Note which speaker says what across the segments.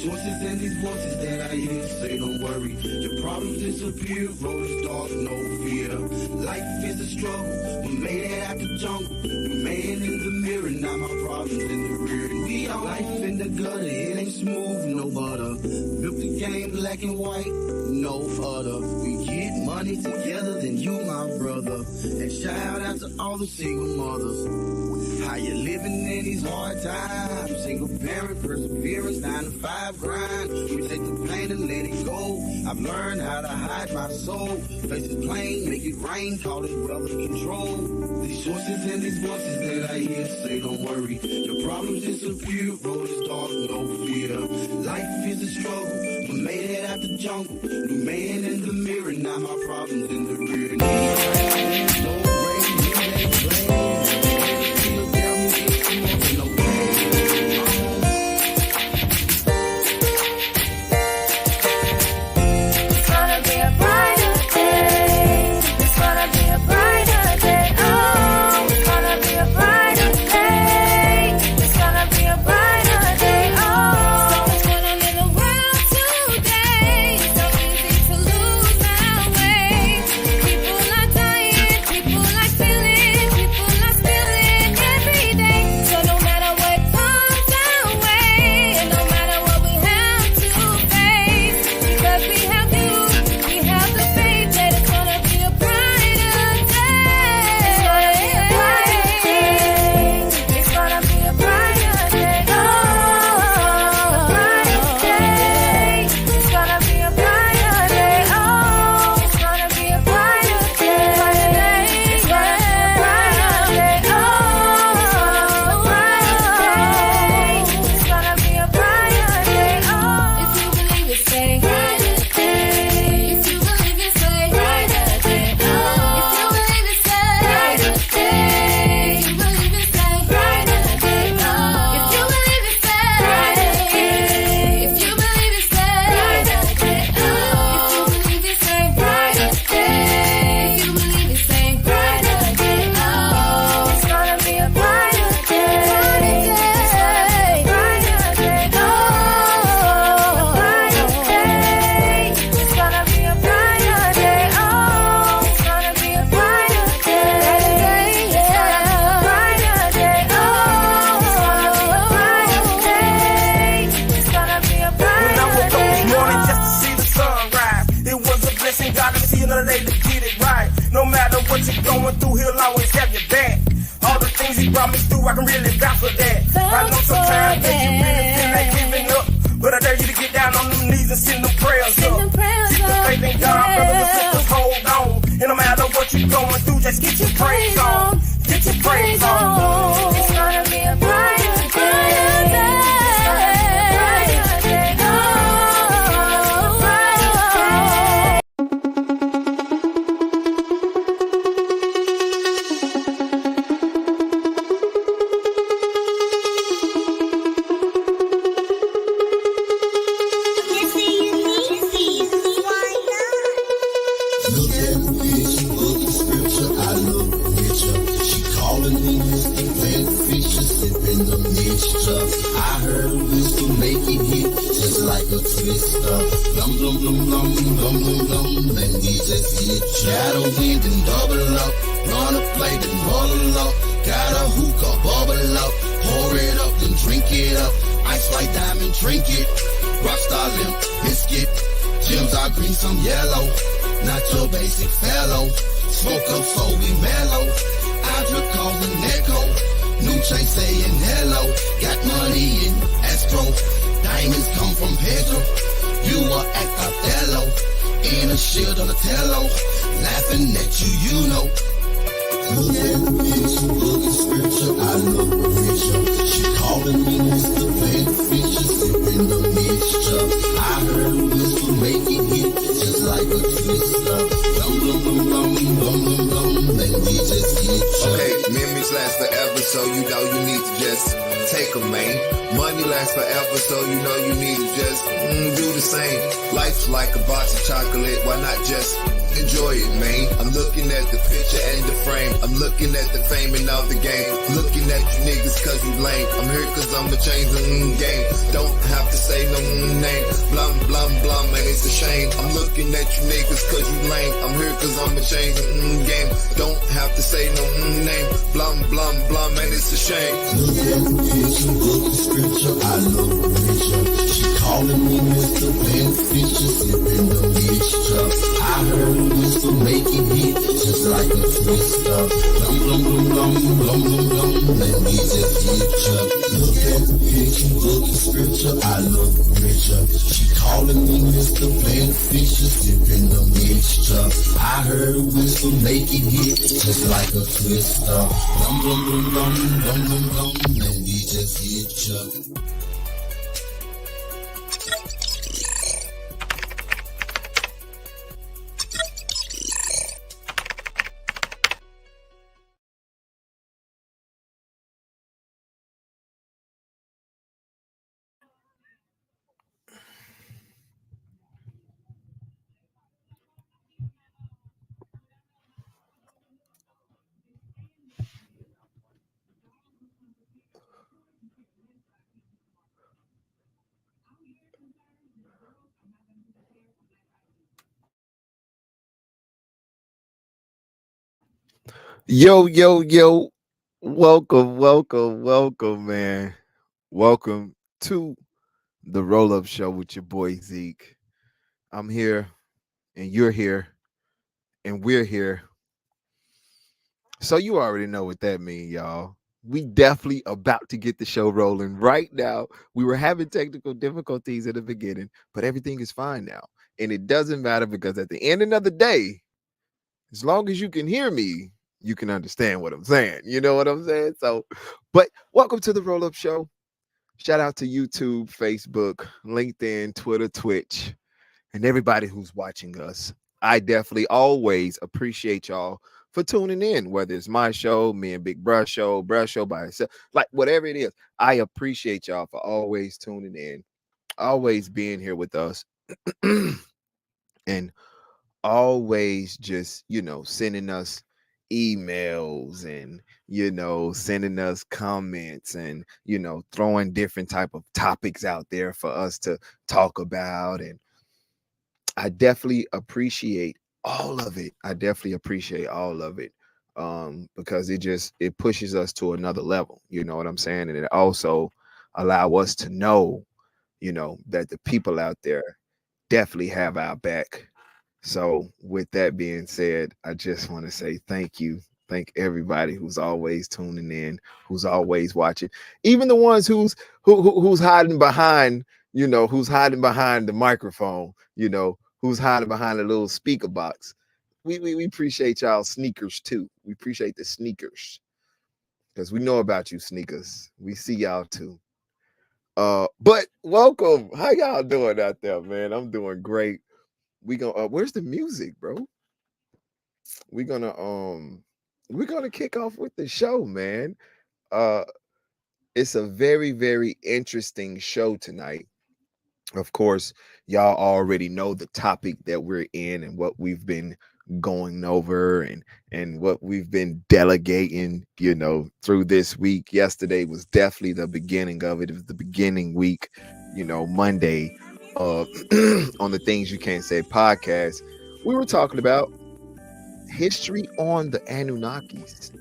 Speaker 1: Sources and these voices that I hear say don't worry, your problems disappear, road is dark, no fear. Life is a struggle, we made it out the jungle, we man in the mirror, now my problems in the rear. And we are life in the gutter, it ain't smooth, no butter. Built the game black and white, no other. We get money together, then you my brother. And shout out to all the single mothers. How you living in these hard times? Single parent, perseverance, 9 to 5 grind. We take the pain and let it go. I've learned how to hide my soul. Face it plain, make it rain, call it brother control. These sources and these voices that I hear say don't worry, your problems disappear, road is dark, no fear. Life is a struggle, we made it out the jungle. New man in the mirror, now my problems in the rear. No rain, it ain't rain.
Speaker 2: I can really vouch for that. I know sometimes that you really feel like giving up, but I dare you to get down on them knees and send them prayers up. Keep the faith in God, brothers and sisters, hold on. And no matter what you're going through, just get your praise on. Get your praise on.
Speaker 3: It's gonna be a brighter day.
Speaker 1: Shadow wind and double up, run a plate and roll up. Got a hookah, bubble up, pour it up and drink it up. Ice white diamond trinket, rockstar limp biscuit. Gems are green, some yellow, not your basic fellow. Smoke up so we mellow, I drip calling echo. New chain saying hello, got money in escrow. Diamonds come from Pedro, you are at Othello. In a shield on the tello, laughing at you, you know. Look at the picture, look at scripture, I love a richer. She calling me Mr. Playing Fisher, sipping the mixture. I heard a whistle make it hit, just like a twister. Dum dum dum dum dum dum dum,
Speaker 4: Okay, memories last forever, so you know you need to just take them, man. Money lasts forever, so you know you need to just do the same. Life's like a box of chocolate, why not just enjoy it, man? I'm looking at the picture and the frame. I'm looking at the fame and all the game. Looking at you niggas cause you lame. I'm here cause I'ma change the game. Don't have to say no name. Blum, blum, blum, and it's a shame. I'm looking at you niggas cause you lame. I'm here cause I'ma change the game. Don't have to say no name. Blum, blum, blum, and it's a shame.
Speaker 1: Look at the picture, look the scripture, I love the picture. She calling me Mr. Beneficial, sipping the mixture. I heard a whistle make it hit, just like a twister. Blum, blum, blum, blum, blum, blum, blum, let me just hit ya. Look at the picture, look the scripture, I love the picture. She calling me Mr. Beneficial, sipping the mixture. I heard a whistle make it hit, just like a twister. Blum, blum, blum, blum, blum, blum, blum, let me just hit ya.
Speaker 5: Yo, yo, yo. Welcome, welcome, welcome, man. Welcome to the RollUp Show with your boy Zeke. I'm here, and you're here, and we're here. So you already know what that means, y'all. We definitely about to get the show rolling right now. We were having technical difficulties at the beginning, but everything is fine now. And it doesn't matter because at the end of the day, as long as you can hear me, you can understand what I'm saying. You know what I'm saying? So, but welcome to the RollUp Show. Shout out to YouTube, Facebook, LinkedIn, Twitter, Twitch, and everybody who's watching us. I definitely always appreciate y'all for tuning in, whether it's my show, me and Big Bruh show by itself, like whatever it is. I appreciate y'all for always tuning in, always being here with us. And always just sending us emails and sending us comments and throwing different type of topics out there for us to talk about. And I definitely appreciate all of it. Because it pushes us to another level, you know what I'm saying? And it also allow us to know that the people out there definitely have our back. So with that being said, I just want to say thank you. Thank everybody who's always tuning in, who's always watching, even the ones who's hiding behind, who's hiding behind the microphone, who's hiding behind the little speaker box. We appreciate y'all sneakers too. We appreciate the sneakers because we know about you sneakers. We see y'all too. But welcome. How y'all doing out there, man? I'm doing great. We gonna where's the music, bro? We're gonna kick off with the show, man. It's a very, very interesting show tonight. Of course, y'all already know the topic that we're in and what we've been going over and what we've been delegating, through this week. Yesterday was definitely the beginning of it. It was the beginning week, Monday, on the Things You Can't Say podcast. We were talking about history on the Anunnakis.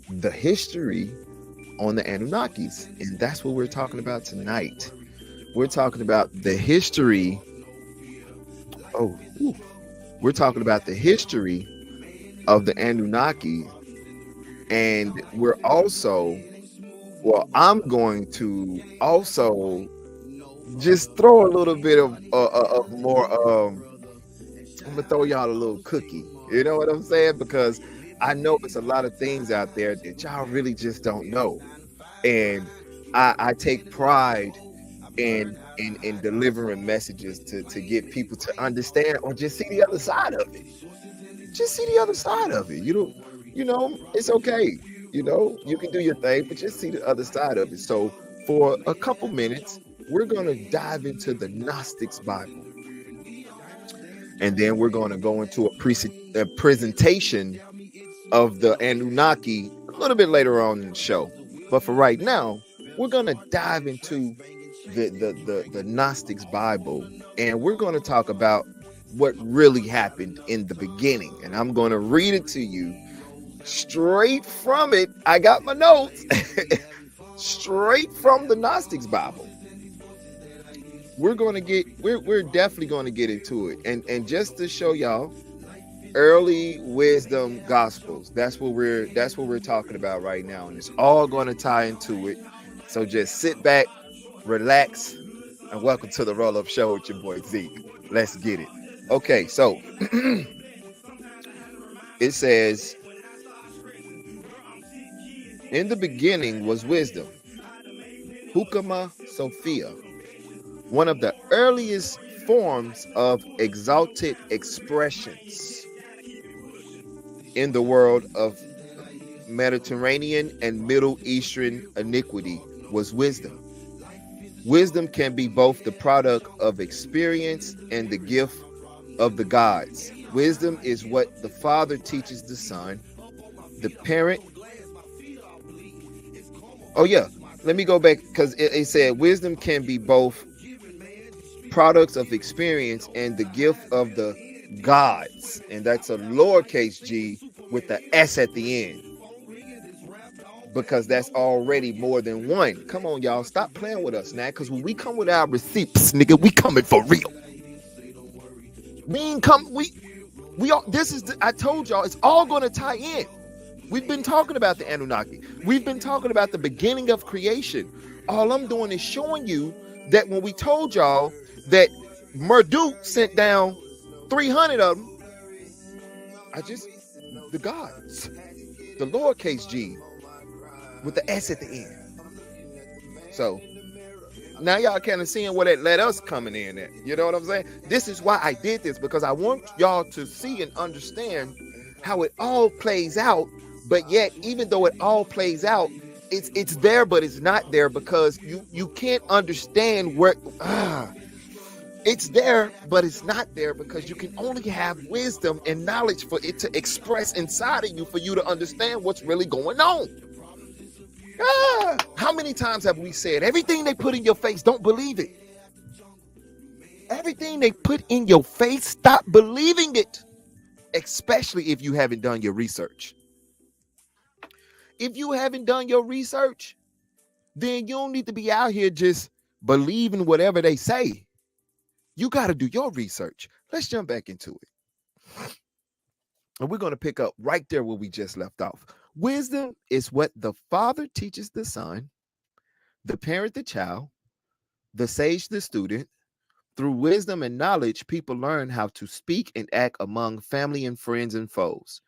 Speaker 5: The history on the Anunnakis. And that's what we're talking about tonight. We're talking about the history. We're talking about the history of the Anunnaki. And we're also, I'm going to also just throw a little bit of more. I'm gonna throw y'all a little cookie. You know what I'm saying? Because I know it's a lot of things out there that y'all really just don't know, and I take pride in delivering messages to get people to understand or just see the other side of it. just see the other side of it. It's okay. You can do your thing, but just see the other side of it. So for a couple minutes, we're going to dive into the Gnostics Bible. And then we're going to go into a presentation of the Anunnaki a little bit later on in the show. But for right now, we're going to dive into the Gnostics Bible, and we're going to talk about what really happened in the beginning. And I'm going to read it to you straight from it. I got my notes straight from the Gnostics Bible. We're definitely going to get into it. And just to show y'all, early wisdom gospels. That's what we're talking about right now. And it's all going to tie into it. So just sit back, relax, and welcome to the RollUp Show with your boy Zeke. Let's get it. Okay, so it says, in the beginning was wisdom, Hukama Sophia, one of the earliest forms of exalted expressions in the world of Mediterranean and Middle Eastern iniquity was wisdom. Wisdom can be both the product of experience and the gift of the gods. Wisdom is what the Father teaches the Son, the parent. Oh yeah, let me go back, because it said wisdom can be both products of experience and the gift of the gods, and that's a lowercase g with the s at the end, because that's already more than one. Come on, y'all, stop playing with us now, because when we come with our receipts, nigga, we coming for real. I told y'all, it's all going to tie in. We've been talking about the Anunnaki. We've been talking about the beginning of creation. All I'm doing is showing you that when we told y'all that Marduk sent down 300 of them, the gods, the lowercase g with the s at the end. So now y'all kind of seeing what it let us coming in at. You know what I'm saying? This is why I did this, because I want y'all to see and understand how it all plays out. But yet, even though it all plays out, it's there, but it's not there, because you can't understand where it's there, but it's not there, because you can only have wisdom and knowledge for it to express inside of you, for you to understand what's really going on. How many times have we said, everything they put in your face, don't believe it? Everything they put in your face, stop believing it, especially if you haven't done your research. If you haven't done your research, then you don't need to be out here just believing whatever they say. You got to do your research. Let's jump back into it. And we're going to pick up right there where we just left off. Wisdom is what the Father teaches the Son, the parent the child, the sage the student. Through wisdom and knowledge, people learn how to speak and act among family and friends and foes,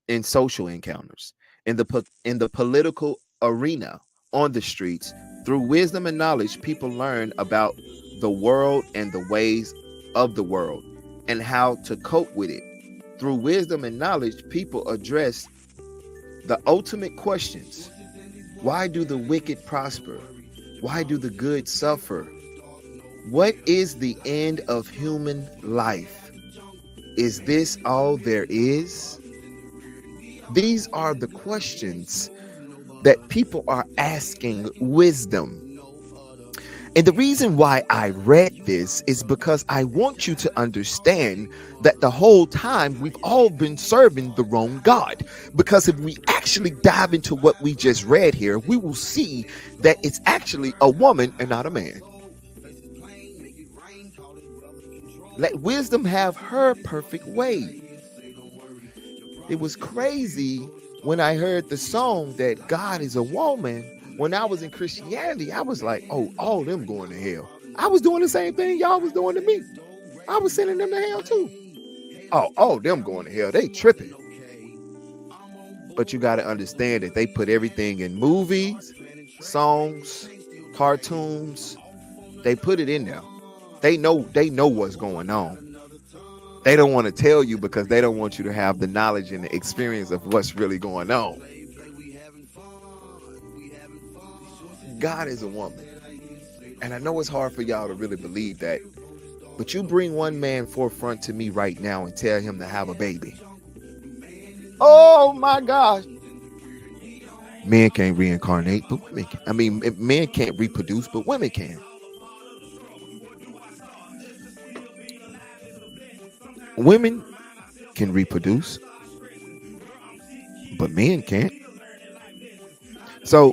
Speaker 5: in social encounters, in the political arena, on the streets. Through wisdom and knowledge, people learn about the world and the ways of the world and how to cope with it. Through wisdom and knowledge, people address the ultimate questions. Why do the wicked prosper? Why do the good suffer? What is the end of human life? Is this all there is? These are the questions that people are asking wisdom. And the reason why I read this is because I want you to understand that the whole time we've all been serving the wrong God. Because if we actually dive into what we just read here, we will see that it's actually a woman and not a man. Let wisdom have her perfect way. It was crazy when I heard the song that God is a woman. When I was in Christianity, I was like, oh, all them going to hell. I was doing the same thing y'all was doing to me. I was sending them to hell too. Oh, all them going to hell. They tripping. But you got to understand that they put everything in movies, songs, cartoons. They put it in there. They know what's going on. They don't want to tell you because they don't want you to have the knowledge and the experience of what's really going on. God is a woman. And I know it's hard for y'all to really believe that. But you bring one man forefront to me right now and tell him to have a baby. Oh my gosh. Men can't reincarnate, but women can. I mean, men can't reproduce, but women can. Women can reproduce, but men can't. So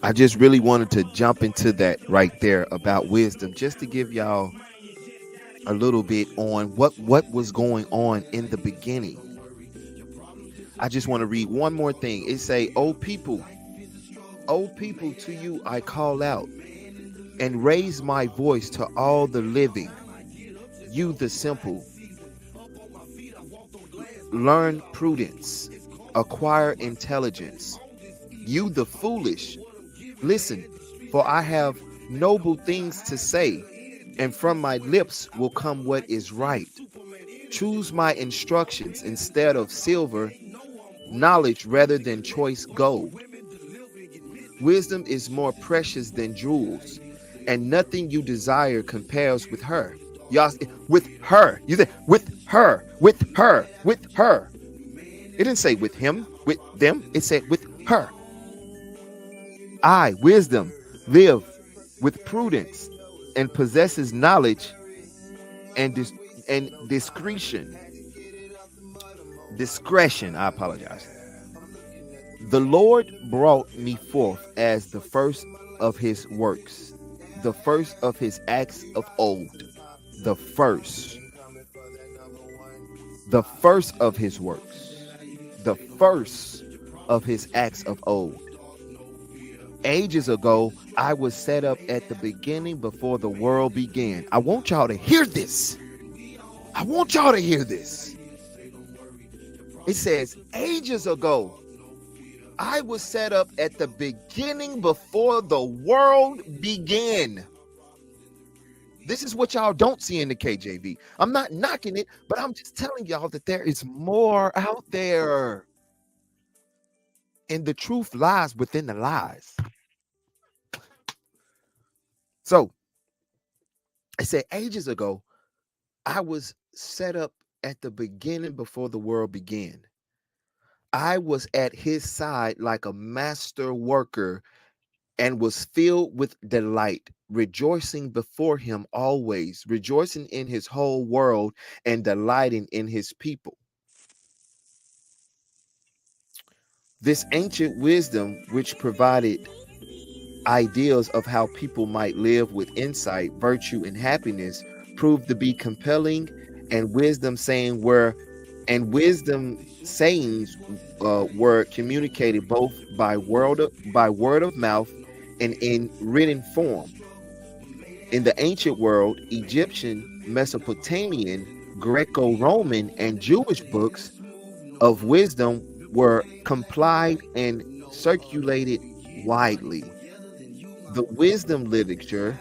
Speaker 5: I just really wanted to jump into that right there about wisdom, just to give y'all a little bit on what was going on in the beginning. I just want to read one more thing. It say, O people, to you I call out and raise my voice to all the living. You the simple, learn prudence, acquire intelligence. You the foolish, listen, for I have noble things to say, and from my lips will come what is right. Choose my instructions instead of silver, knowledge rather than choice gold. Wisdom is more precious than jewels, and nothing you desire compares with her. Y'all, with her. You say with her, with her, with her. It didn't say with him, with them. It said with her. I, wisdom, live with prudence and possesses knowledge and discretion. Discretion, I apologize. The Lord brought me forth as the first of his works, the first of his acts of old, the first of his works, the first of his acts of old. Ages ago, I was set up at the beginning before the world began. I want y'all to hear this. I want y'all to hear this. It says, ages ago, I was set up at the beginning before the world began. This is what y'all don't see in the KJV. I'm not knocking it, but I'm just telling y'all that there is more out there. And the truth lies within the lies. So, I said ages ago, I was set up at the beginning before the world began. I was at his side like a master worker and was filled with delight, rejoicing before him always, rejoicing in his whole world and delighting in his people. This ancient wisdom, which provided ideals of how people might live with insight, virtue, and happiness, proved to be compelling, and wisdom sayings were communicated both by word of mouth and in written form. In the ancient world, Egyptian, Mesopotamian, Greco-Roman, and Jewish books of wisdom were compiled and circulated widely. The wisdom literature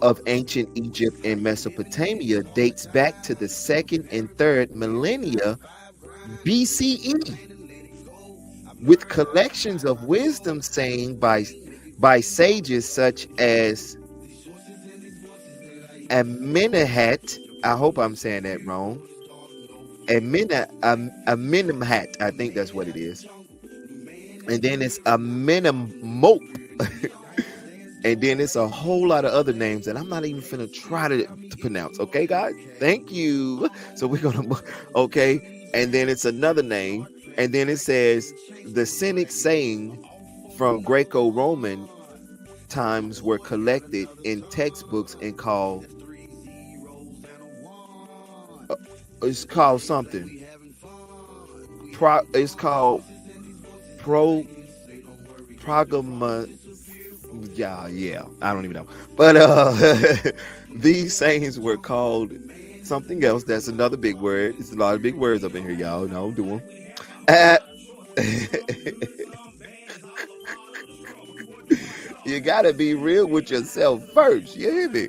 Speaker 5: of ancient Egypt and Mesopotamia dates back to the 2nd and 3rd millennia BCE, with collections of wisdom saying by sages such as Amenemhat. I hope I'm saying that wrong. Amenemhat, I think that's what it is. And then it's Amenemop. And then it's a whole lot of other names that I'm not even finna try to pronounce. Okay, guys? Thank you. So we're gonna, okay. And then it's another name. And then it says the Cynic saying from Greco-Roman times were collected in textbooks and called, it's called something. It's called progama. Yeah, I don't even know. But these sayings were called something else. That's another big word. It's a lot of big words up in here, y'all. No, I'm doing. You gotta be real with yourself first. You hear me?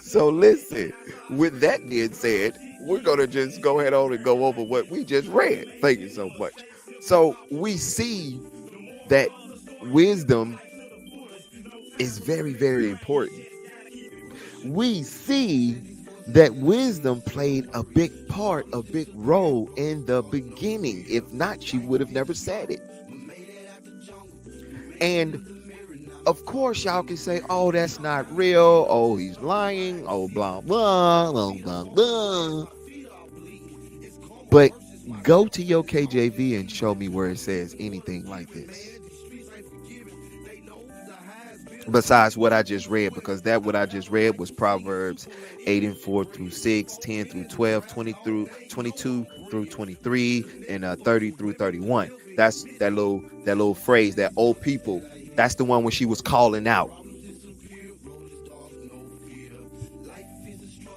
Speaker 5: So listen, with that being said, we're going to just go ahead on and go over what we just read. Thank you so much. So we see that wisdom is very, very important. We see that wisdom played a big part, a big role in the beginning. If not, she would have never said it. And of course, y'all can say, oh, that's not real. Oh, he's lying. Oh, blah, blah, blah, blah, blah. But go to your KJV and show me where it says anything like this. Besides what I just read, because that what I just read was Proverbs 8:4 through 6, 10 through 12, 22 through 23, and 30 through 31. That's that little phrase, that old people. That's the one when she was calling out.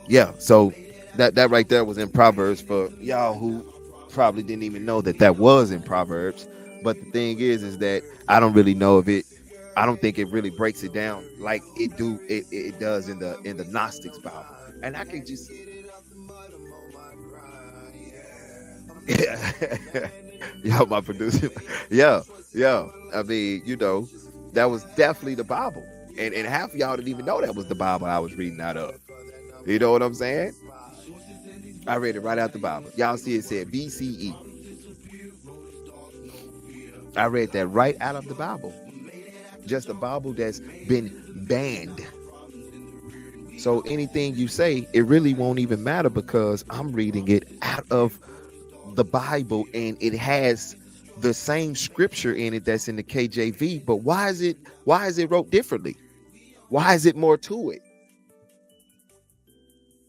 Speaker 5: Yeah, so that right there was in Proverbs for y'all who probably didn't even know that was in Proverbs. But the thing is that I don't really know if it. I don't think it really breaks it down like it does in the Gnostics Bible. And I can just yeah, my producer. Yeah. I mean, that was definitely the Bible. And half of y'all didn't even know that was the Bible I was reading out of. You know what I'm saying? I read it right out the Bible. Y'all see it said BCE. I read that right out of the Bible. Just a Bible that's been banned. So anything you say, it really won't even matter because I'm reading it out of the Bible and it has the same scripture in it that's in the KJV. But why is it wrote differently? Why is it more to it?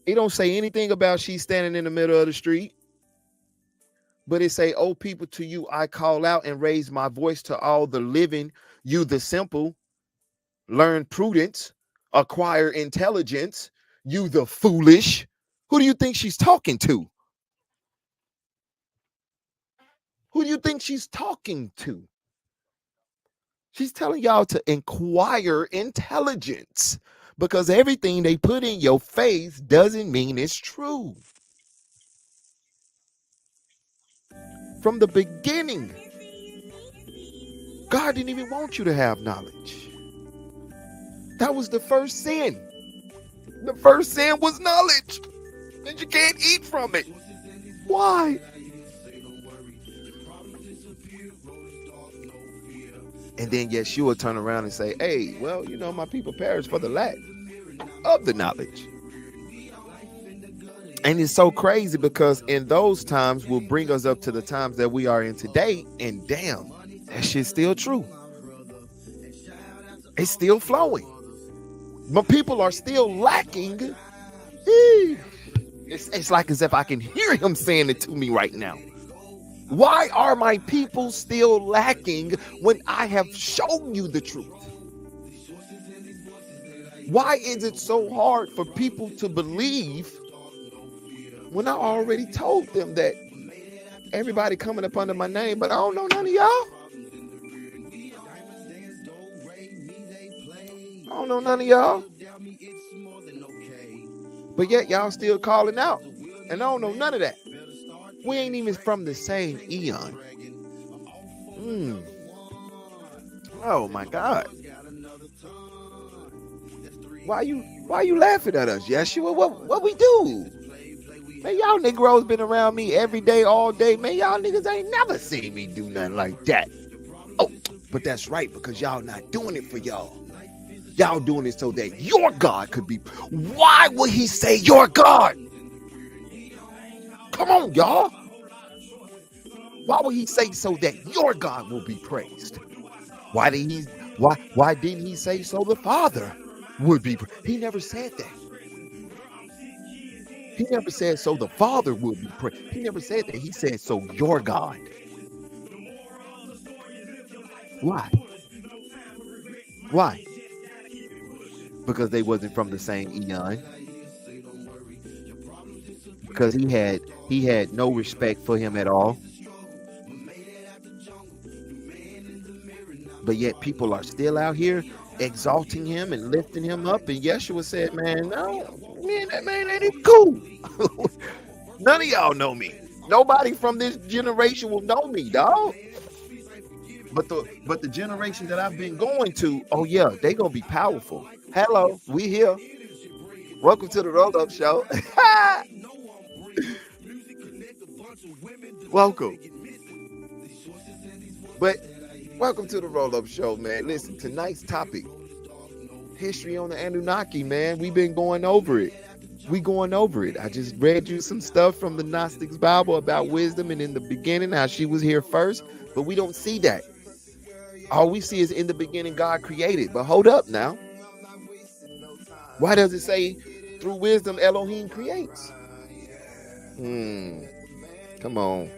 Speaker 5: It don't say anything about she's standing in the middle of the street. But it say, oh, people, to you I call out and raise my voice to all the living. You the simple, learn prudence, acquire intelligence. You the foolish. Who do you think she's talking to? Who do you think she's talking to? She's telling y'all to acquire intelligence because everything they put in your face doesn't mean it's true. From the beginning, God didn't even want you to have knowledge. That was the first sin. The first sin was knowledge. And you can't eat from it. Why? And then Yeshua will turn around and say, hey, well, my people perish for the lack of the knowledge. And it's so crazy because in those times will bring us up to the times that we are in today. And damn, that shit's still true. It's still flowing. But people are still lacking. It's like as if I can hear him saying it to me right now. Why are my people still lacking when I have shown you the truth? Why is it so hard for people to believe when I already told them that everybody coming up under my name, but I don't know none of y'all? I don't know none of y'all. But yet y'all still calling out. And I don't know none of that. We ain't even from the same eon. Oh my God. Why you laughing at us, Yeshua? What we do? Man, y'all Negroes been around me every day, all day. Man, y'all niggas ain't never seen me do nothing like that. Oh, but that's right, because y'all not doing it for y'all. Y'all doing it so that your God could be. Why would he say your God? Come on, y'all. Why would he say so that your God will be praised? Why didn't he say so the Father would be praised? He never said that. He never said so the Father would be praised. He never said that. He said so your God. Why? Why? Because they wasn't from the same eon. Because he had no respect for him at all. But yet people are still out here exalting him and lifting him up. And Yeshua said, man, no, man, that man ain't even cool. None of y'all know me. Nobody from this generation will know me, dog. But the generation that I've been going to, oh yeah, they gonna be powerful. Hello, we here. Welcome to the RollUp Show. Welcome. But welcome to the RollUp Show, man. Listen, tonight's topic, history on the Anunnaki, man. We've been going over it. We going over it. I just read you some stuff from the Gnostics Bible about wisdom and in the beginning, how she was here first, but we don't see that. All we see is in the beginning God created. But hold up now. Why does it say through wisdom Elohim creates? Come on.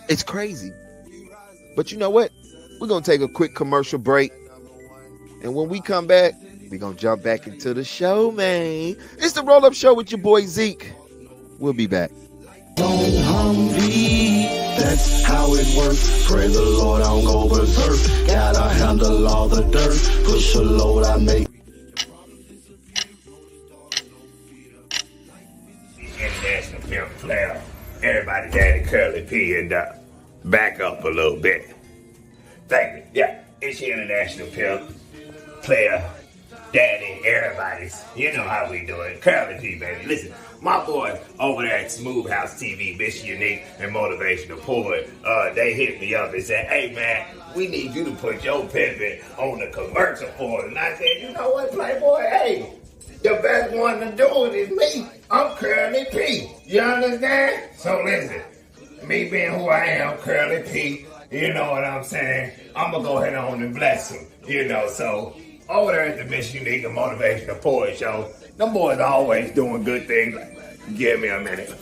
Speaker 5: It's crazy. But you know what? We're going to take a quick commercial break. And when we come back, we're going to jump back into the show, man. It's the RollUp Show with your boy Zeke. We'll be back.
Speaker 1: That's how it works. Pray the Lord, I don't go berserk. Gotta handle all the dirt. Push a load, I make.
Speaker 2: International pimp player. Everybody daddy Curly P and back up a little bit. Thank you. Yeah, it's your international pimp player, daddy, everybody's. You know how we do it. Curly P, baby. Listen. My boy over there at Smooth House TV, MrUnique and Motivational Poet, they hit me up and said, hey man, we need you to put your pimpin' on the commercial for it. And I said, you know what, Playboy, hey, the best one to do it is me. I'm Curly P. You understand? So listen, me being who I am, Curly P, you know what I'm saying? I'm gonna go ahead on and bless him, you know, so over there at the MrUnique and Motivational Poet show, them boys are always doing good things. Give me a minute.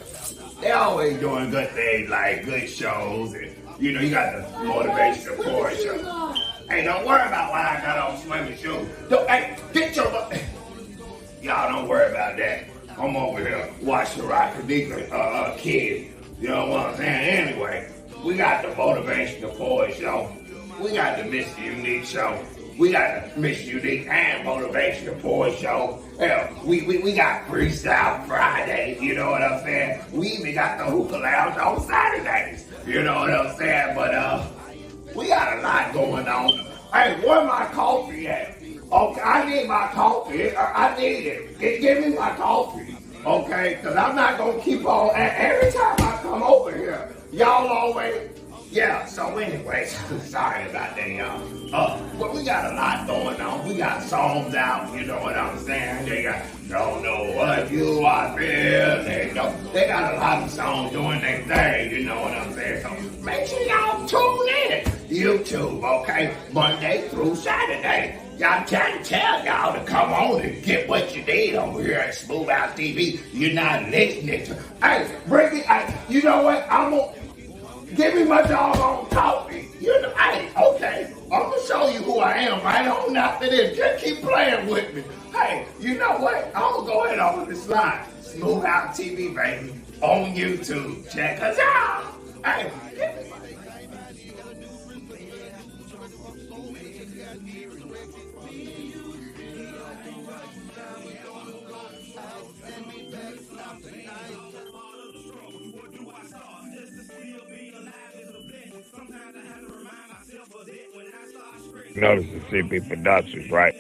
Speaker 2: They're always doing good things like good shows and, you know, you got the motivational poor show. Hey, don't worry about why I got on swimming shoes. Hey, get your... Y'all don't worry about that. I'm over here watching Rock Kadika Kid. You know what I'm saying? Anyway, we got the motivational poor show. We got the MrUnique show. We got the MrUnique and Motivational Poet Show. Hell, we got Freestyle Friday, you know what I'm saying? We even got the Hookah Lounge on Saturdays, you know what I'm saying? But we got a lot going on. Hey, where my coffee at? Okay, I need my coffee. I need it. Give me my coffee, okay? Because I'm not going to keep on. Every time I come over here, y'all always... Yeah, so anyway, sorry about that, y'all. But we got a lot going on. We got songs out, you know what I'm saying? They got Don't Know What You Are Feeling. They got a lot of songs doing their thing, you know what I'm saying? So make sure y'all tune in. YouTube, okay? Monday through Saturday. Y'all trying to tell y'all to come on and get what you need over here at Smooth House TV. You're not listening to... Hey, bring it... you know what? I'm gonna... Give me my doggone coffee. You know, hey, okay. I'm gonna show you who I am right on after this. Just keep playing with me. Hey, you know what? I'm gonna go ahead over this line. Smooth Out TV, baby. On YouTube. Check us out. Hey, notice the CP Productions, right?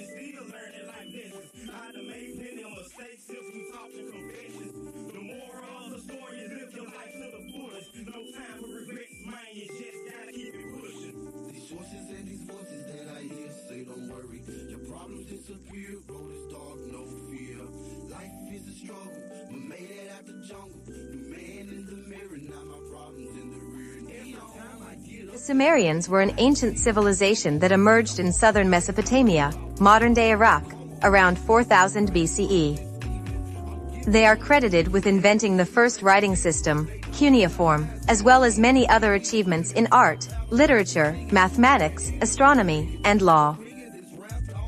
Speaker 6: The Sumerians were an ancient civilization that emerged in southern Mesopotamia, modern-day Iraq, around 4000 BCE. They are credited with inventing the first writing system, cuneiform, as well as many other achievements in art, literature, mathematics, astronomy, and law.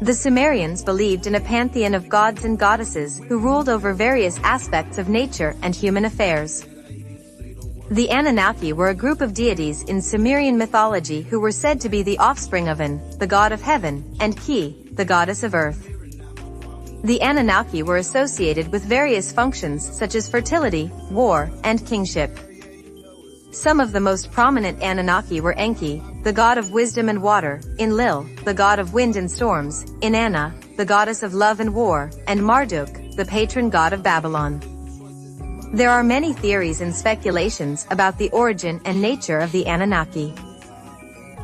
Speaker 6: The Sumerians believed in a pantheon of gods and goddesses who ruled over various aspects of nature and human affairs. The Anunnaki were a group of deities in Sumerian mythology who were said to be the offspring of An, the god of heaven, and Ki, the goddess of earth. The Anunnaki were associated with various functions such as fertility, war, and kingship. Some of the most prominent Anunnaki were Enki, the god of wisdom and water, Enlil, the god of wind and storms, Inanna, the goddess of love and war, and Marduk, the patron god of Babylon. There are many theories and speculations about the origin and nature of the Anunnaki.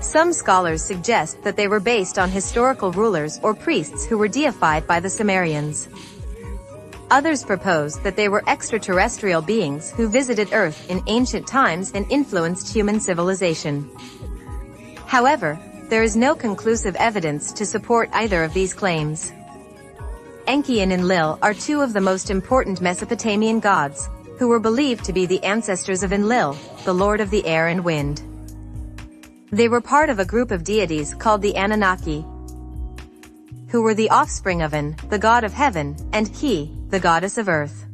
Speaker 6: Some scholars suggest that they were based on historical rulers or priests who were deified by the Sumerians. Others propose that they were extraterrestrial beings who visited Earth in ancient times and influenced human civilization. However, there is no conclusive evidence to support either of these claims. Enki and Enlil are two of the most important Mesopotamian gods, who were believed to be the ancestors of Enlil, the lord of the air and wind. They were part of a group of deities called the Anunnaki, who were the offspring of An, the god of heaven, and Ki, the goddess of earth.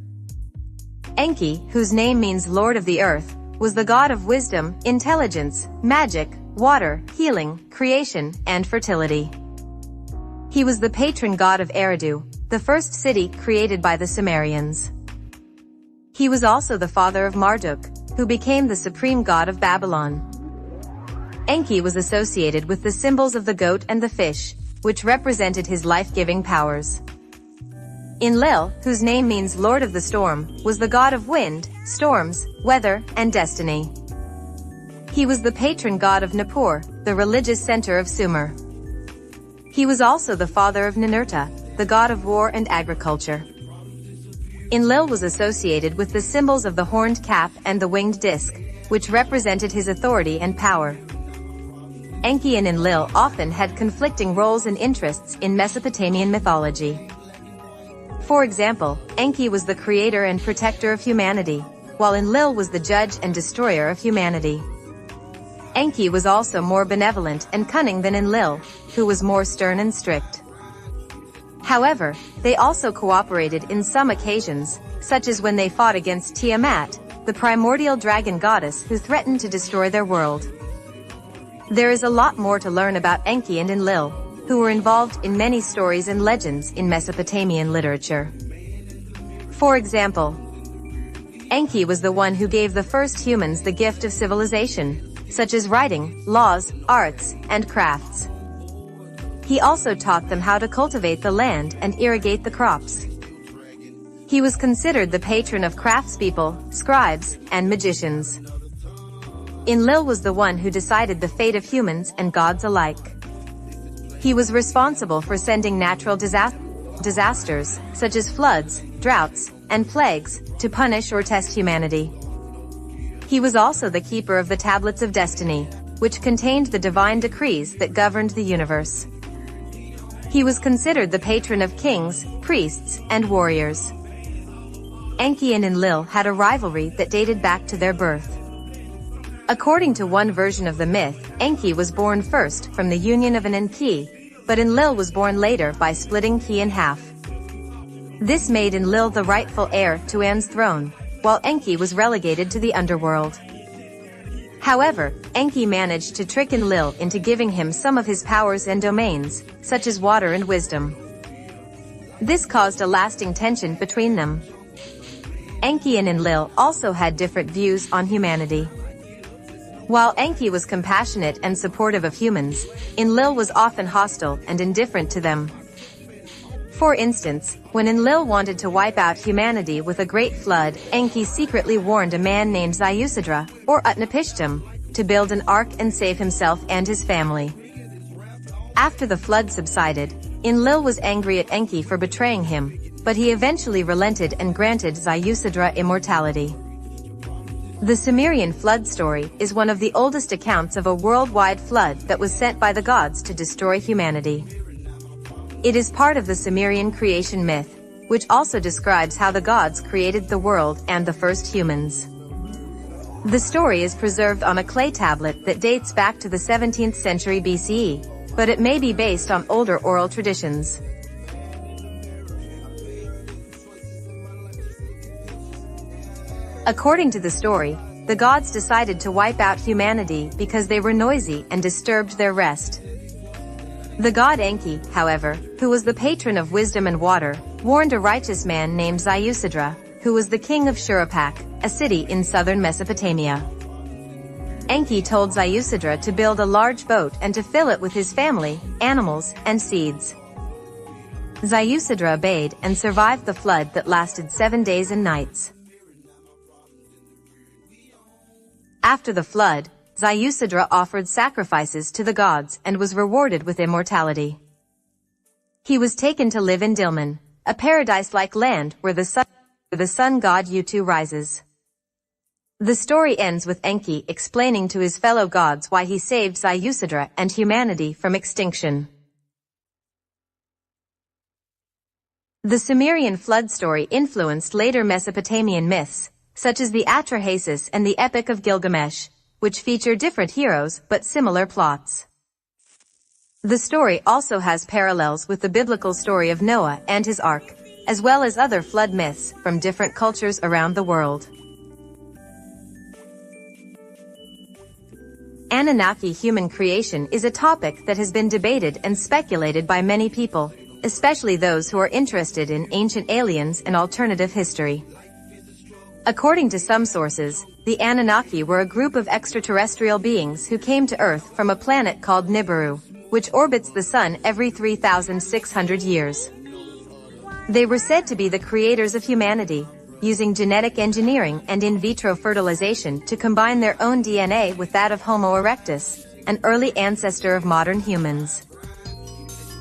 Speaker 6: Enki, whose name means Lord of the Earth, was the god of wisdom, intelligence, magic, water, healing, creation, and fertility. He was the patron god of Eridu, the first city created by the Sumerians. He was also the father of Marduk, who became the supreme god of Babylon. Enki was associated with the symbols of the goat and the fish, which represented his life-giving powers. Enlil, whose name means Lord of the Storm, was the god of wind, storms, weather, and destiny. He was the patron god of Nippur, the religious center of Sumer. He was also the father of Ninurta, the god of war and agriculture. Enlil was associated with the symbols of the horned cap and the winged disc, which represented his authority and power. Enki and Enlil often had conflicting roles and interests in Mesopotamian mythology. For example, Enki was the creator and protector of humanity, while Enlil was the judge and destroyer of humanity. Enki was also more benevolent and cunning than Enlil, who was more stern and strict. However, they also cooperated in some occasions, such as when they fought against Tiamat, the primordial dragon goddess who threatened to destroy their world. There is a lot more to learn about Enki and Enlil, who were involved in many stories and legends in Mesopotamian literature. For example, Enki was the one who gave the first humans the gift of civilization, such as writing, laws, arts, and crafts. He also taught them how to cultivate the land and irrigate the crops. He was considered the patron of craftspeople, scribes, and magicians. Enlil was the one who decided the fate of humans and gods alike. He was responsible for sending natural disasters, such as floods, droughts, and plagues, to punish or test humanity. He was also the keeper of the Tablets of Destiny, which contained the divine decrees that governed the universe. He was considered the patron of kings, priests, and warriors. Enki and Enlil had a rivalry that dated back to their birth. According to one version of the myth, Enki was born first from the union of An and Ki, but Enlil was born later by splitting Ki in half. This made Enlil the rightful heir to An's throne, while Enki was relegated to the underworld. However, Enki managed to trick Enlil into giving him some of his powers and domains, such as water and wisdom. This caused a lasting tension between them. Enki and Enlil also had different views on humanity. While Enki was compassionate and supportive of humans, Enlil was often hostile and indifferent to them. For instance, when Enlil wanted to wipe out humanity with a great flood, Enki secretly warned a man named Ziusadra, or Utnapishtim, to build an ark and save himself and his family. After the flood subsided, Enlil was angry at Enki for betraying him, but he eventually relented and granted Ziusadra immortality. The Sumerian flood story is one of the oldest accounts of a worldwide flood that was sent by the gods to destroy humanity. It is part of the Sumerian creation myth, which also describes how the gods created the world and the first humans. The story is preserved on a clay tablet that dates back to the 17th century BCE, but it may be based on older oral traditions. According to the story, the gods decided to wipe out humanity because they were noisy and disturbed their rest. The god Enki, however, who was the patron of wisdom and water, warned a righteous man named Ziusidra, who was the king of Shuruppak, a city in southern Mesopotamia. Enki told Ziusidra to build a large boat and to fill it with his family, animals, and seeds. Ziusidra obeyed and survived the flood that lasted 7 days and nights. After the flood, Ziusidra offered sacrifices to the gods and was rewarded with immortality. He was taken to live in Dilmun, a paradise-like land where the sun god Utu rises. The story ends with Enki explaining to his fellow gods why he saved Ziusidra and humanity from extinction. The Sumerian flood story influenced later Mesopotamian myths, such as the Atrahasis and the Epic of Gilgamesh, which feature different heroes but similar plots. The story also has parallels with the biblical story of Noah and his ark, as well as other flood myths from different cultures around the world. Anunnaki human creation is a topic that has been debated and speculated by many people, especially those who are interested in ancient aliens and alternative history. According to some sources, the Anunnaki were a group of extraterrestrial beings who came to Earth from a planet called Nibiru, which orbits the Sun every 3,600 years. They were said to be the creators of humanity, using genetic engineering and in vitro fertilization to combine their own DNA with that of Homo erectus, an early ancestor of modern humans.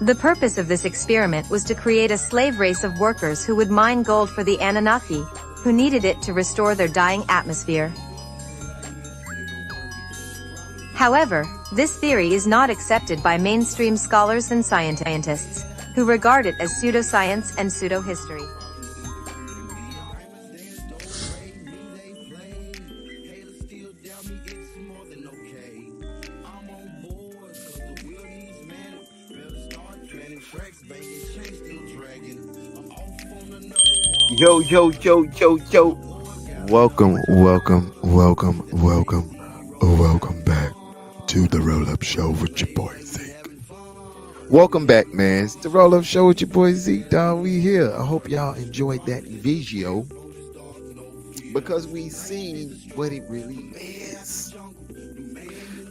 Speaker 6: The purpose of this experiment was to create a slave race of workers who would mine gold for the Anunnaki, who needed it to restore their dying atmosphere. However, this theory is not accepted by mainstream scholars and scientists, who regard it as pseudoscience and pseudo-history.
Speaker 5: Yo, yo, yo, yo, yo. Welcome back to the RollUp Show with your boy Z. Welcome back, man. It's the RollUp Show with your boy Z, dog. We here. I hope y'all enjoyed that video, because we see what it really is.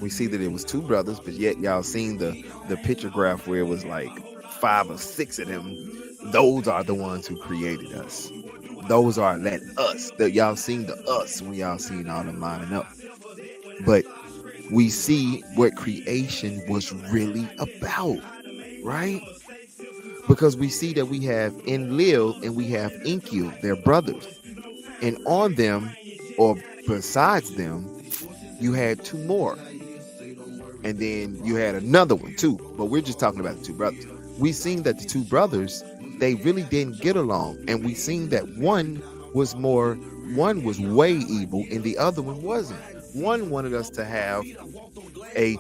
Speaker 5: We see that it was two brothers, but yet y'all seen the picture graph where it was like 5 or 6 of them. Those are the ones who created us. Those are that us. That y'all seen the us when y'all seen all them lining up. But we see what creation was really about, right? Because we see that we have Enlil and we have Enkiu, their brothers. And on them, or besides them, you had 2 more. And then you had another one too. But we're just talking about the 2 brothers. We seen that the 2 brothers, they really didn't get along, and we seen that one was way evil and the other one wasn't. One wanted us to have a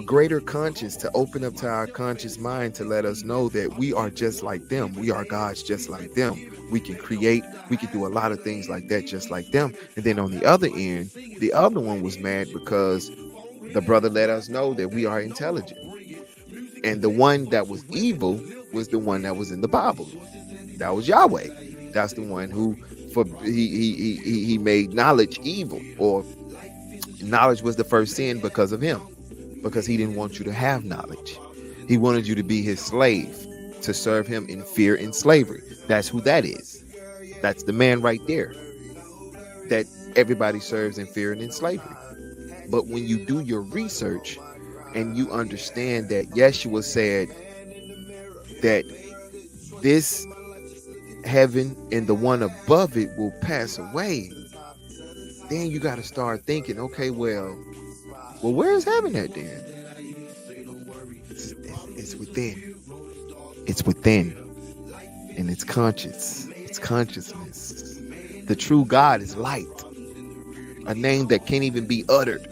Speaker 5: greater conscience, to open up to our conscious mind, to let us know that we are just like them. We are gods just like them. We can create, we can do a lot of things like that just like them. And then on the other end, the other one was mad because the brother let us know that we are intelligent. And the one that was evil was the one that was in the Bible. That was Yahweh. That's the one who he made knowledge evil, or knowledge was the first sin because of him, because he didn't want you to have knowledge. He wanted you to be his slave, to serve him in fear and slavery. That's who that is. That's the man right there that everybody serves in fear and in slavery. But when you do your research and you understand that Yeshua said that this heaven and the one above it will pass away, then you got to start thinking, okay, well, where's heaven at then? It's within. It's within. And it's conscious. It's consciousness. The true God is light. A name that can't even be uttered.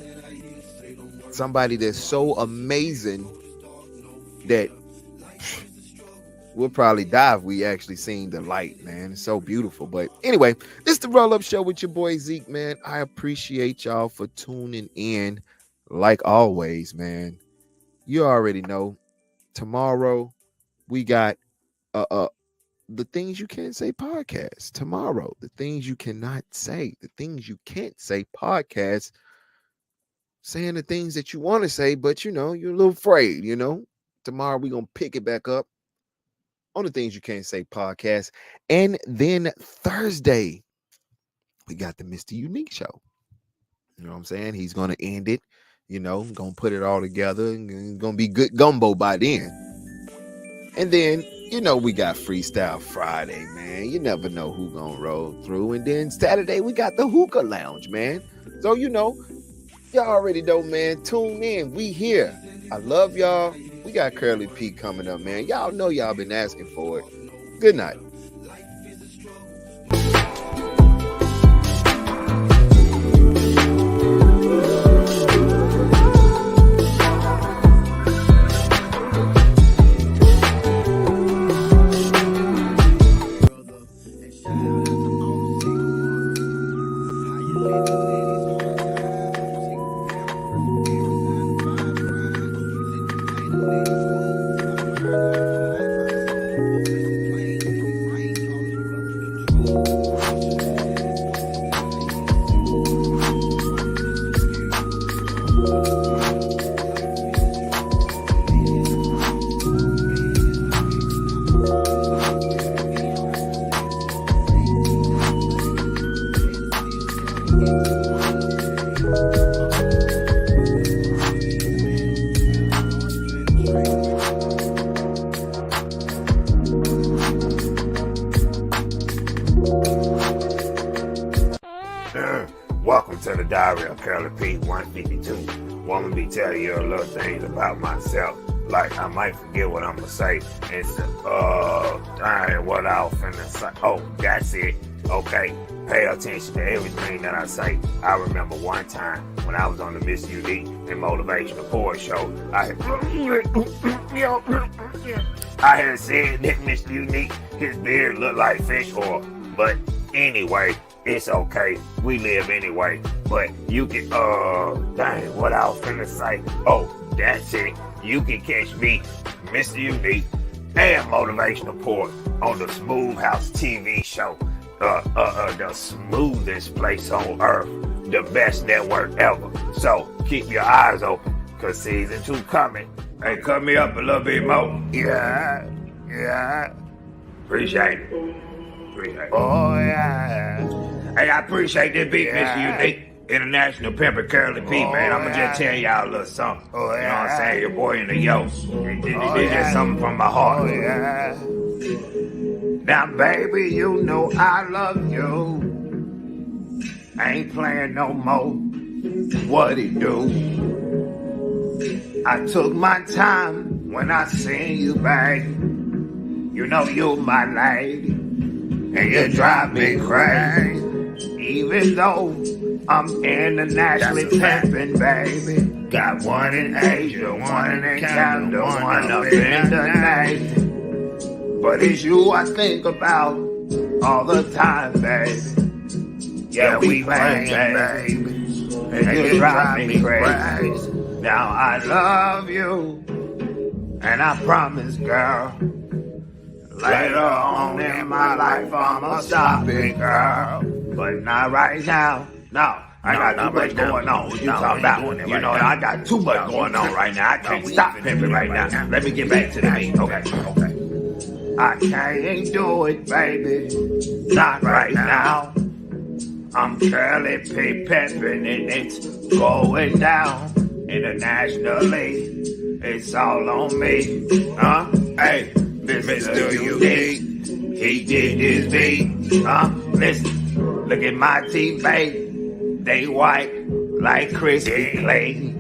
Speaker 5: Somebody that's so amazing that we'll probably die if we actually seen the light, man. It's so beautiful. But anyway, this is the Roll Up Show with your boy Zeke, man. I appreciate y'all for tuning in. Like always, man. You already know. Tomorrow we got the Things You Can't Say podcast. Tomorrow, the things you cannot say, the things you can't say podcast. Saying the things that you want to say, but you're a little afraid, Tomorrow we're gonna pick it back up on the Things You Can't Say podcast. And then Thursday, we got the MrUnique show. You know what I'm saying? He's gonna end it, gonna put it all together, and it's gonna be good gumbo by then. And then we got Freestyle Friday, man. You never know who gonna roll through. And then Saturday we got the Hookah Lounge, man. So y'all already know, man. Tune in. We here. I love y'all. We got Curly P coming up, man. Y'all know y'all been asking for it. Good night.
Speaker 7: Welcome to the Diary of Curly P 152. Want me to tell you a little things about myself. Like, I might forget what I'm gonna say. It's dang, what I was finna say. Oh, that's it. Okay, pay attention to everything that I say. I remember one time when I was on the MrUnique and Motivational Poor show, I had said that MrUnique, his beard looked like fish oil. But anyway, it's okay. We live anyway. But you can, dang, what I was finna say. Oh, that's it. You can catch me, MrUnique, and Motivational Poor on the Smooth House TV show. The smoothest place on earth. The best network ever. So keep your eyes open, cause season 2 coming. Hey, cut me up a little bit more. Yeah. Appreciate it. Oh, yeah. Hey, I appreciate this beat, MrUnique. International Pimper Curly P, man. I'ma just tell y'all a little something. You know what I'm saying? Your boy in the yo. It's just something from my heart. Now, baby, you know I love you. I ain't playing no more. What it do? I took my time when I seen you, babe. You know you my lady, and you drive me crazy. Even though I'm internationally pimping, baby. Got one in Asia, one in Canada, one up in the Navy. But it's you I think about all the time, baby. Yeah, we playing, baby. And you drive me crazy. Now I love you, and I promise, girl, later on in my life I'ma stop it, girl. But not right now. No, I got too much going on. What you talking about? You know, I got too much going on right now. I can't stop pimping right now. Let me get back to the beat. Okay. I can't do it, baby. Not right now. I'm Curly P pimping and it's going down. Internationally, it's all on me. Hey, MrUnique, he did his beat. Listen, look at my teeth, baby. They white like crispy clay.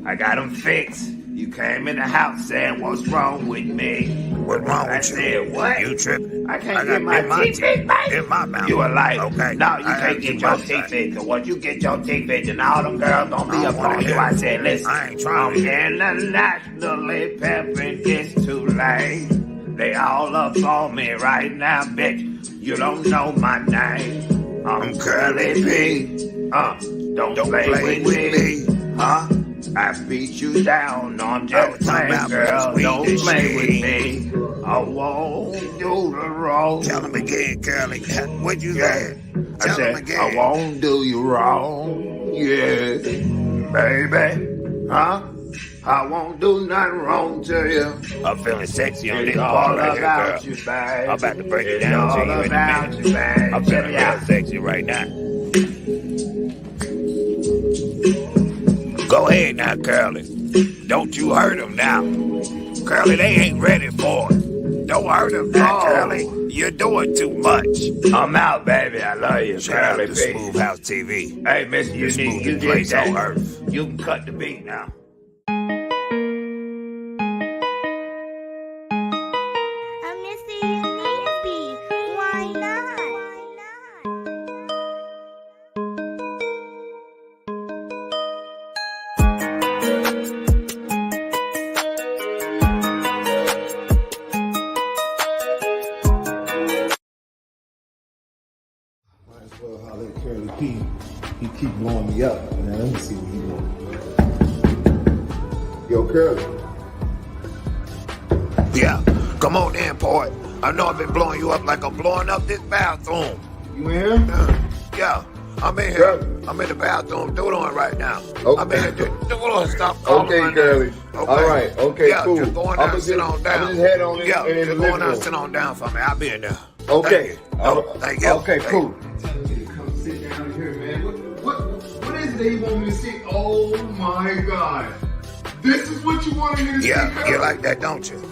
Speaker 7: I got them fixed. You came in the house saying, what's wrong with me?
Speaker 8: What's wrong with you?
Speaker 7: I said, what?
Speaker 8: You tripping?
Speaker 7: I can't get my teeth fixed, baby.
Speaker 8: In my mouth.
Speaker 7: You a liar.
Speaker 8: Okay.
Speaker 7: No, you can't get your teeth fixed. Cause once you get your teeth fixed, and all them girls gonna be up on you. I said, listen,
Speaker 8: I ain't trying
Speaker 7: I'm internationally pimping, it's too late. They all up on me right now, bitch. You don't know my name. I'm Curly P. Don't play with me. Huh? I beat you down. I'm just playing, girl. Don't play with me. I won't do the wrong.
Speaker 2: Tell him again, Curly. What you said?
Speaker 7: I said, I won't do you wrong. Yeah, baby. Huh? I won't do nothing wrong to you.
Speaker 2: I'm feeling sexy on this
Speaker 7: It's
Speaker 2: part
Speaker 7: all
Speaker 2: right here,
Speaker 7: about
Speaker 2: girl.
Speaker 7: you, babe.
Speaker 2: I'm about to break it
Speaker 7: It's
Speaker 2: down to
Speaker 7: all
Speaker 2: you in a
Speaker 7: about
Speaker 2: minute.
Speaker 7: you, babe.
Speaker 2: I'm feeling
Speaker 7: Yeah.
Speaker 2: real sexy right now. Go ahead now, Curly. Don't you hurt them now. Curly, they ain't ready for it. Don't hurt them now, Curly. You're doing too much.
Speaker 7: I'm out, baby. I love you,
Speaker 2: Shout out
Speaker 7: Curly
Speaker 2: to
Speaker 7: P.
Speaker 2: Smooth House TV.
Speaker 7: Hey, Mr. Unique, you
Speaker 2: Smooth
Speaker 7: did
Speaker 2: place
Speaker 7: that.
Speaker 2: on earth.
Speaker 7: You can cut the beat now.
Speaker 3: I'm Mr. Unique beat. Why not?
Speaker 8: Might as well holler at Curly P. He keep blowing me up. Now let me see what he wants. Yo, Curly.
Speaker 2: Yeah, come on in, boy. I know I've been blowing you up like I'm blowing up this bathroom.
Speaker 8: You in here?
Speaker 2: Yeah, I'm in here. I'm in the bathroom doodling right now.
Speaker 8: Okay.
Speaker 2: I'm in here doodling. Stop calling my
Speaker 8: Okay,
Speaker 2: name.
Speaker 8: Curly.
Speaker 2: Okay.
Speaker 8: All right. Okay,
Speaker 2: Yeah,
Speaker 8: cool.
Speaker 2: just go in there and sit on down.
Speaker 8: I'm just head on in,
Speaker 2: Yeah,
Speaker 8: in the
Speaker 2: just go
Speaker 8: living
Speaker 2: in there and
Speaker 8: room.
Speaker 2: sit on down for me. I'll be in there.
Speaker 8: Okay.
Speaker 2: Thank you.
Speaker 8: Okay,
Speaker 2: Thank
Speaker 8: cool.
Speaker 2: you.
Speaker 8: Tell me to come sit down here, man. What is it that you want me to see? Oh my God. This is what you wanted me to see,
Speaker 2: Yeah,
Speaker 8: Curly?
Speaker 2: you like that, don't you?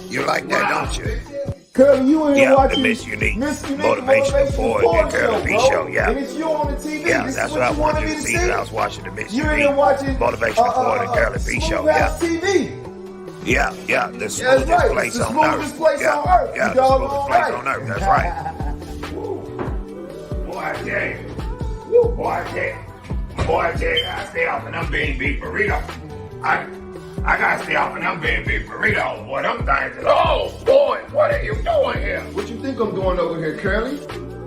Speaker 2: You like that, don't you?
Speaker 8: Curly, you in here
Speaker 2: Yeah,
Speaker 8: watching
Speaker 2: the Miss Unique
Speaker 8: Motivation
Speaker 2: Motivation for
Speaker 8: Report
Speaker 2: the Curly P
Speaker 8: bro.
Speaker 2: show, yeah.
Speaker 8: And it's you on the TV.
Speaker 2: Yeah,
Speaker 8: This
Speaker 2: that's
Speaker 8: is
Speaker 2: what I
Speaker 8: you
Speaker 2: wanted
Speaker 8: me
Speaker 2: you to see. I was watching the Miss
Speaker 8: You're in here
Speaker 2: Unique
Speaker 8: watching
Speaker 2: Motivation for the Curly P show,
Speaker 8: Smooth
Speaker 2: yeah.
Speaker 8: House TV.
Speaker 2: Yeah, the
Speaker 8: That's
Speaker 2: smoothest
Speaker 8: right.
Speaker 2: place
Speaker 8: The
Speaker 2: on
Speaker 8: smoothest
Speaker 2: earth.
Speaker 8: place
Speaker 2: Yeah,
Speaker 8: on earth.
Speaker 2: yeah,
Speaker 8: You
Speaker 2: the
Speaker 8: doggone
Speaker 2: smoothest place
Speaker 8: right.
Speaker 2: on earth. That's right.
Speaker 7: Boy, I tell you. Boy, I tell you. Boy, I tell you, I stay off of them beef burritos. I gotta stay off of them beef burritos. Boy, them things is, oh, boy, what are you doing here?
Speaker 8: What you think I'm doing over here, Curly?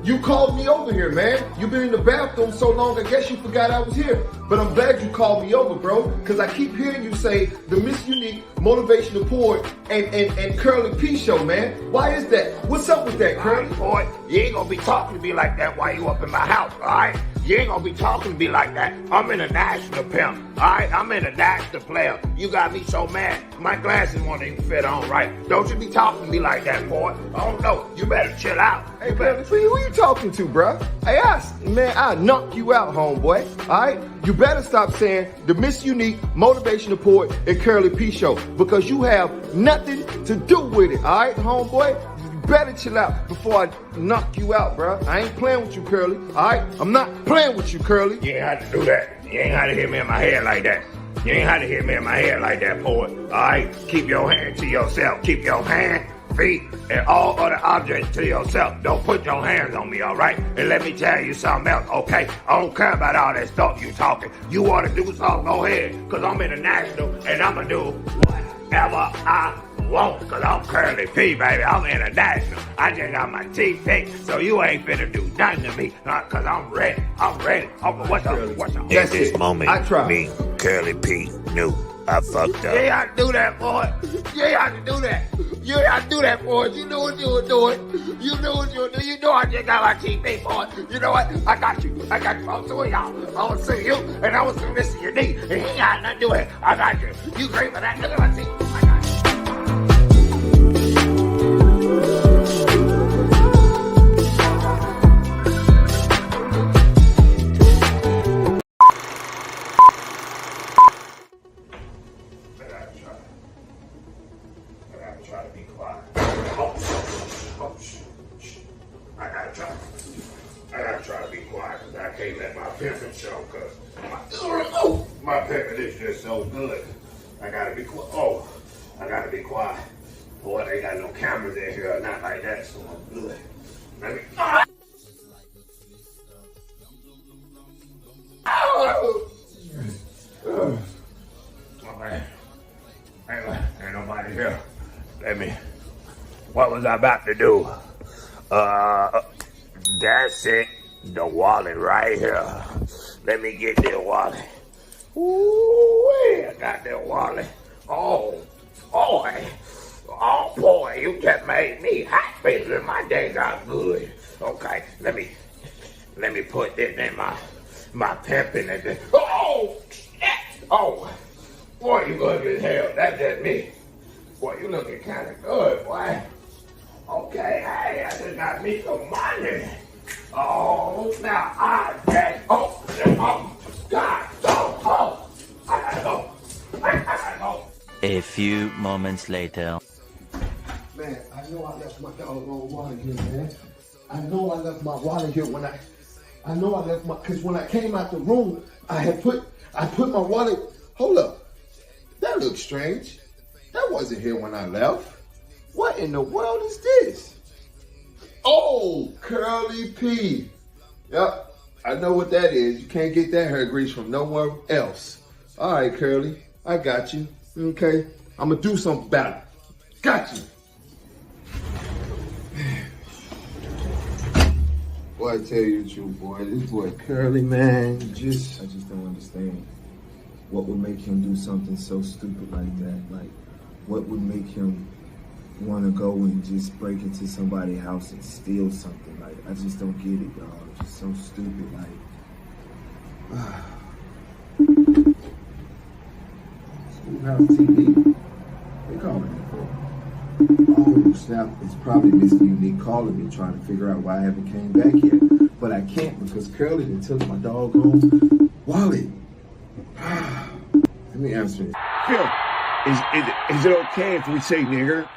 Speaker 8: You called me over here, man. You've been in the bathroom so long, I guess you forgot I was here. But I'm glad you called me over, bro, because I keep hearing you say the Miss Unique Motivation Report and Curly P show, man. Why is that? What's up with that, Curly?
Speaker 7: Boy, you ain't gonna be talking to me like that while you up in my house, all right? You ain't gonna be talking to me like that. I'm in a national pimp, all right? I'm in a national player. You got me so mad, my glasses won't even fit on right. Don't you be talking to me like that, boy. I don't know. You better chill out.
Speaker 8: Hey, Curly, who you talking to, bruh? Hey, I'll knock you out, homeboy, all right? You better stop saying the Miss Unique Motivation Report and Curly P show because you have nothing to do with it, all right, homeboy? You better chill out before I knock you out, bruh. I ain't playing with you, Curly, all right? I'm not playing with you, Curly.
Speaker 7: You ain't have to do that. You ain't have to hit me in my head like that. You ain't have to hit me in my head like that, boy. All right? Keep your hand to yourself. Keep your hand, feet, and all other objects to yourself. Don't put your hands on me, all right? And let me tell you something else, okay? I don't care about all that stuff you talking. You want to do something, go ahead, because I'm international, and I'm going to do whatever I want, because I'm Curly P, baby. I'm international. I just got my teeth picked, so you ain't finna do nothing to me, because I'm ready. I'm ready. What's up?
Speaker 2: In this moment,
Speaker 8: I tried.
Speaker 2: me, Curly P, knew I fucked up.
Speaker 7: You ain't have to do that, boy. You ain't have to do that. You ain't have to do that, boy. You knew what you were doing. You knew what you were doing. You know I just got my TV, boy. You know what? I got you. I got you. I'm suing y'all. I'm gonna sue you, and I'm gonna sue Mr. Unique. And he ain't got nothing to do with it. I got you. You great for that. Look at my teeth. I got you. I gotta try to be quiet. I gotta try to be quiet because I can't let my pimping show because my pimping is just so good. I gotta be quiet. Oh, I gotta be quiet. Boy, they got no cameras in here or not like that, so I'm good. Let me. My bad. Ain't nobody here. Let me. was I about to do? That's it. The wallet right here. Let me get that wallet. Ooh, I got that wallet. Oh, boy. Oh, boy, you just made me happy. My day got good. Okay, let me put this in my pimping and this. Oh, shit. Oh, boy, you good as hell. That's just me. Boy, you looking kind of good, boy. Okay, hey, I just got me some money. Oh, now I get, oh, God, I gotta go.
Speaker 9: A few moments later.
Speaker 8: Man, I know I left my doggone wallet here, man. I know I left my wallet here because when I came out the room, I put my wallet, hold up. That looks strange. That wasn't here when I left. What in the world is this? Oh, Curly P. Yep, I know what that is. You can't get that hair grease from nowhere else. All right, Curly, I got you. Okay, I'm gonna do something about it. Got you. Boy, I tell you the truth, boy. This boy Curly, man, I just don't understand. What would make him do something so stupid like that? Like, what would make him want to go and just break into somebody's house and steal something? Like, I just don't get it, y'all. It's just so stupid, like. Schoolhouse TV? They calling me for? Oh, snap. It's probably MrUnique calling me, trying to figure out why I haven't came back yet. But I can't because Curly done took my doggone wallet. Let me answer it.
Speaker 10: Phil, is it okay if we say nigger?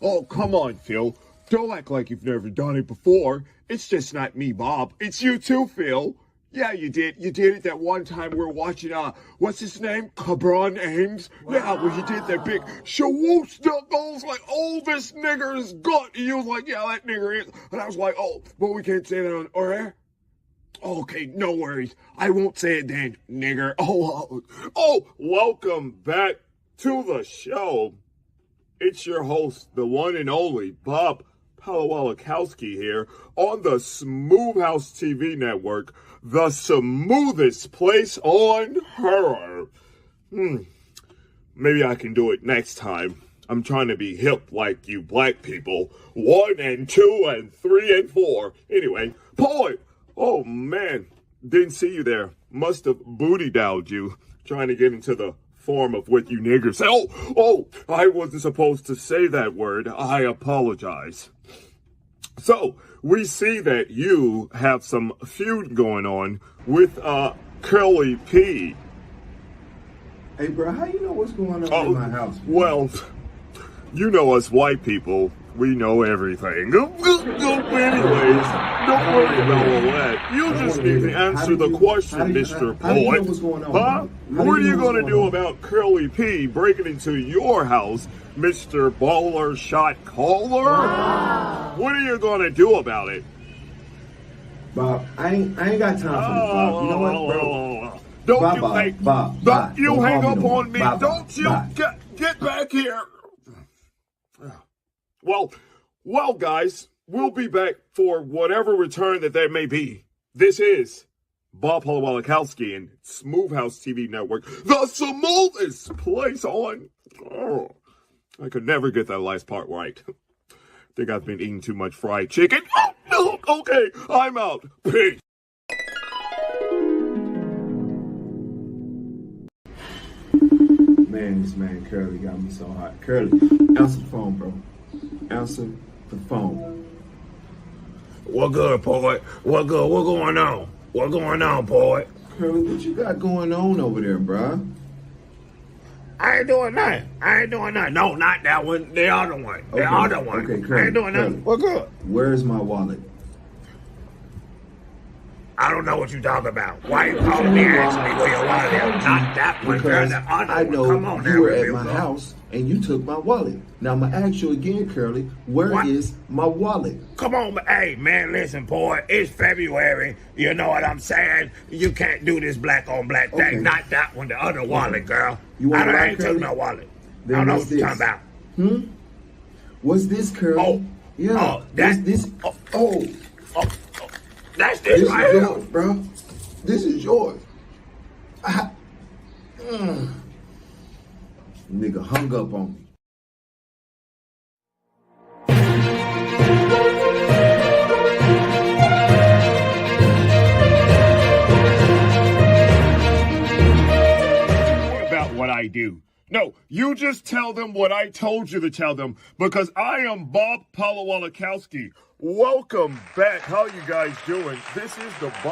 Speaker 10: Oh, come on, Phil. Don't act like you've never done it before. It's just not me, Bob. It's you too, Phil. Yeah, you did. You did it that one time we were watching, what's his name? Cabron Ames? Wow. Yeah, well, you did that big shawoosh knuckles, like, oh, this nigger is good. And you was like, yeah, that nigger is. And I was like, oh, but we can't say that on air. Okay, no worries. I won't say it then, nigger. Oh, welcome back to the show. It's your host, the one and only Bob Palawalakowski here on the Smooth House TV network, the smoothest place on horror. Maybe I can do it next time. I'm trying to be hip like you black people. 1 and 2 and 3 and 4. Anyway, boy, oh man, didn't see you there. Must have booty dowed you, trying to get into the form of what you niggers say. Oh, I wasn't supposed to say that word. I apologize. So, we see that you have some feud going on with Curly P.
Speaker 8: Hey, bro, how you know what's going on in my house? Man?
Speaker 10: Well, you know us white people. We know everything. Anyways, don't worry about all that. You just need to answer the question, Mr. Poet. Huh? What are you going to do about Curly P breaking into your house, Mr. Baller Shot Caller? Wow. What are you going to do about it?
Speaker 8: Bob, I ain't got time for this, Bob. You know what, bro?
Speaker 10: Don't you hang up on me. Don't you get back here. Well, guys, we'll be back for whatever return that there may be. This is Bob Palawalakowski and Smooth House TV Network, the smoothest place on. Oh, I could never get that last part right. I think I've been eating too much fried chicken. Oh, no, okay, I'm out. Peace.
Speaker 8: Man, this man Curly got me so hot. Curly, answer the phone, bro. Answer the phone.
Speaker 7: What good, poet? What good? What going on? What going on, poet?
Speaker 8: Curly, what you got going on over there, bruh?
Speaker 7: I ain't doing nothing. No, not that one. The other one. The other one.
Speaker 8: Okay, Curly,
Speaker 7: I ain't doing nothing. What good?
Speaker 8: Where's my wallet?
Speaker 7: I don't know what you talking about. Why you calling me and asking me where your wallet is? Not that one, girl. The other
Speaker 8: I
Speaker 7: one.
Speaker 8: know
Speaker 7: Come on,
Speaker 8: you were at my house and you took my wallet. Now I'm gonna ask you again, Curly, where is my wallet?
Speaker 7: Come on, hey man, listen, boy, it's February. You know what I'm saying? You can't do this black on black thing.
Speaker 8: Okay.
Speaker 7: Not that one, the other wallet, girl.
Speaker 8: You want
Speaker 7: I ain't took no wallet. I don't know what you're talking about.
Speaker 8: What's this, Curly?
Speaker 7: Oh,
Speaker 8: yeah.
Speaker 7: That's
Speaker 8: this.
Speaker 7: this
Speaker 8: This
Speaker 7: right
Speaker 8: is
Speaker 7: here.
Speaker 8: yours, bro. This is yours. Nigga hung up on me.
Speaker 10: What about what I do? No, you just tell them what I told you to tell them, because I am Bob Palawalakowski. Welcome back. How you guys doing? This is the Bob